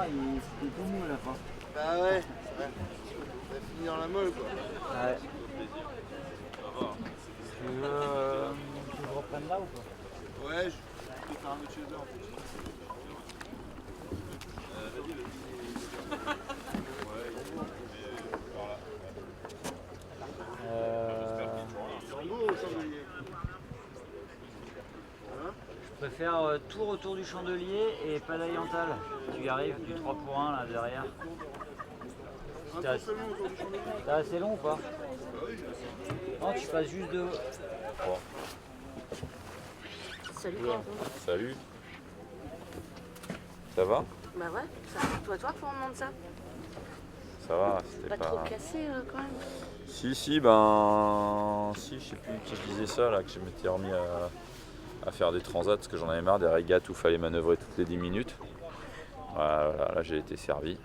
départ, c'était tout mou à la fin. Bah ouais, ça va finir la molle quoi. Ouais. Tu veux que je reprenne là ou pas? Ouais, je vais faire un autre chez eux en fait. Je préfère tour autour du chandelier et padaille en tal. Tu y arrives, du 3 pour 1 là derrière. T'as assez long ou pas? Non, tu passes juste de... Bon. Salut Quentin. Salut. Ça va? Bah ouais, c'est toi qu'on demande ça. Ça va, c'était Pas pas... trop cassé quand même. Si, ben... Si, je sais plus qui je disais ça, là, que je m'étais remis à faire des transats, parce que j'en avais marre des régates où il fallait manœuvrer toutes les 10 minutes. Voilà, là j'ai été servi.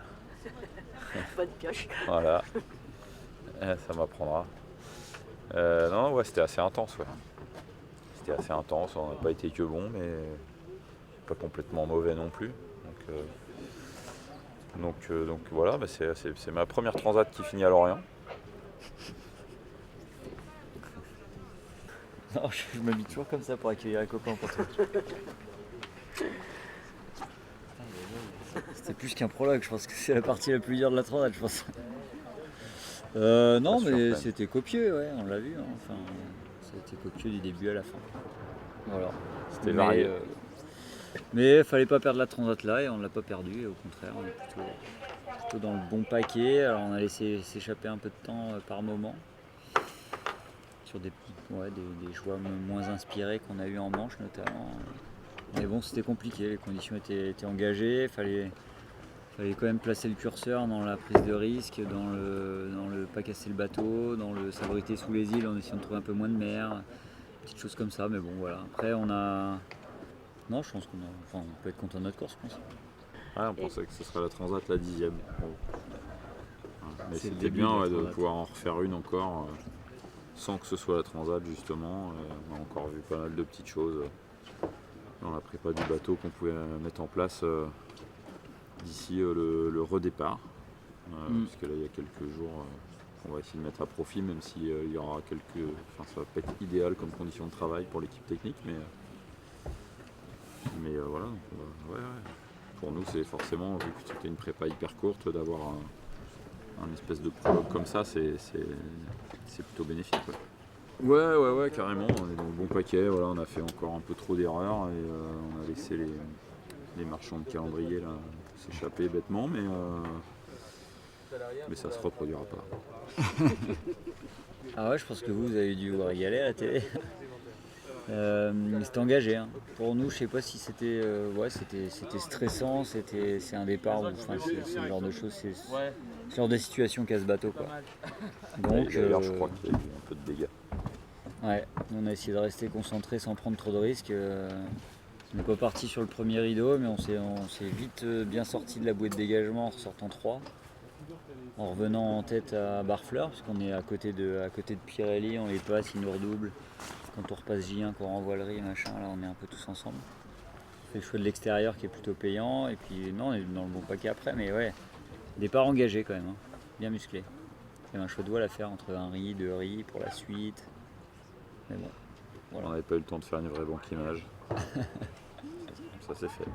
Bonne pioche. Voilà. Ça m'apprendra. Non, ouais, c'était assez intense, ouais. C'était assez intense, on n'a pas été que bon, mais pas complètement mauvais non plus. Donc voilà, bah c'est ma première transat qui finit à Lorient. Non, je m'habille toujours comme ça pour accueillir les copains pour toi. C'était plus qu'un prologue, je pense que c'est la partie la plus dure de la transat, je pense. Non, mais c'était copieux, ouais, on l'a vu. Hein. Enfin, c'était copieux du début à la fin. Voilà. C'était varié. Mais fallait pas perdre la transat là et on l'a pas perdu. Et au contraire, on est plutôt dans le bon paquet. Alors on a laissé s'échapper un peu de temps par moment sur des choix moins inspirés qu'on a eu en manche notamment. Mais bon, c'était compliqué. Les conditions étaient engagées. Fallait quand même placer le curseur dans la prise de risque, dans le pas casser le bateau, dans le s'abriter sous les îles en essayant de trouver un peu moins de mer, petites choses comme ça. Mais bon, voilà. Après, non, je pense on peut être content de notre course, je pense. Ouais, on pensait que ce serait la transat la 10e. Bon. Mais C'est le c'était début bien de de transat. pouvoir en refaire une encore, sans que ce soit la transat justement. On a encore vu pas mal de petites choses dans la prépa du bateau qu'on pouvait mettre en place d'ici le redépart. Puisque là il y a quelques jours on va essayer de mettre à profit, même s'il y aura ça va pas être idéal comme condition de travail pour l'équipe technique, mais voilà, donc, ouais. Pour nous c'est forcément, vu que c'était une prépa hyper courte, d'avoir un espèce de prologue comme ça, c'est plutôt bénéfique. Ouais, carrément, on est dans le bon paquet, voilà, on a fait encore un peu trop d'erreurs et on a laissé les marchands de calendrier là s'échapper bêtement, mais ça se reproduira pas. Ah ouais, je pense que vous avez dû vous régaler à la télé. C'était engagé. Hein. Pour nous, je sais pas si c'était c'était stressant, c'est un départ où c'est le genre de choses, c'est ce genre de situation qu'a ce bateau quoi. Donc d'ailleurs, je crois qu'il y a eu un peu de dégâts. Ouais, on a essayé de rester concentré sans prendre trop de risques. On n'est pas parti sur le premier rideau, mais on s'est vite bien sorti de la bouée de dégagement en ressortant 3. En revenant en tête à Barfleur, puisqu'on est à côté de Pirelli, on les passe, ils nous redoublent. Quand on repasse J1, qu'on renvoie le riz, machin, là on est un peu tous ensemble. On fait le choix de l'extérieur qui est plutôt payant, et puis non, on est dans le bon paquet après, mais ouais, départ engagé quand même, hein, bien musclé. Il y avait un choix de voile à faire entre un riz, 2 riz pour la suite. Mais bon, voilà. On n'avait pas eu le temps de faire une vraie banquinage. Ça c'est fait.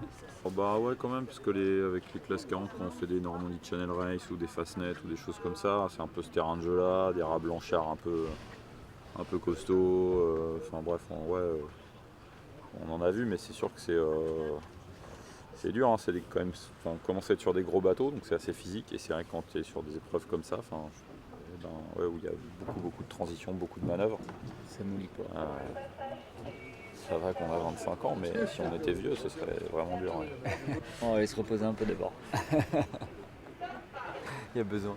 Oh bah ouais quand même, puisque avec les classes 40 quand on fait des Normandie Channel Race ou des Fastnet ou des choses comme ça, c'est un peu ce terrain de jeu là, des rats blanchards un peu costauds, enfin bref, on en a vu, mais c'est sûr que c'est dur, hein, on commence à être sur des gros bateaux, donc c'est assez physique, et c'est vrai que quand tu es sur des épreuves comme ça, où il y a beaucoup de transitions, beaucoup de manœuvres. ça mouille pas. Ça va qu'on a 25 ans, mais si on était vieux, ce serait vraiment dur. Ouais. On va aller se reposer un peu d'abord. Il y a besoin.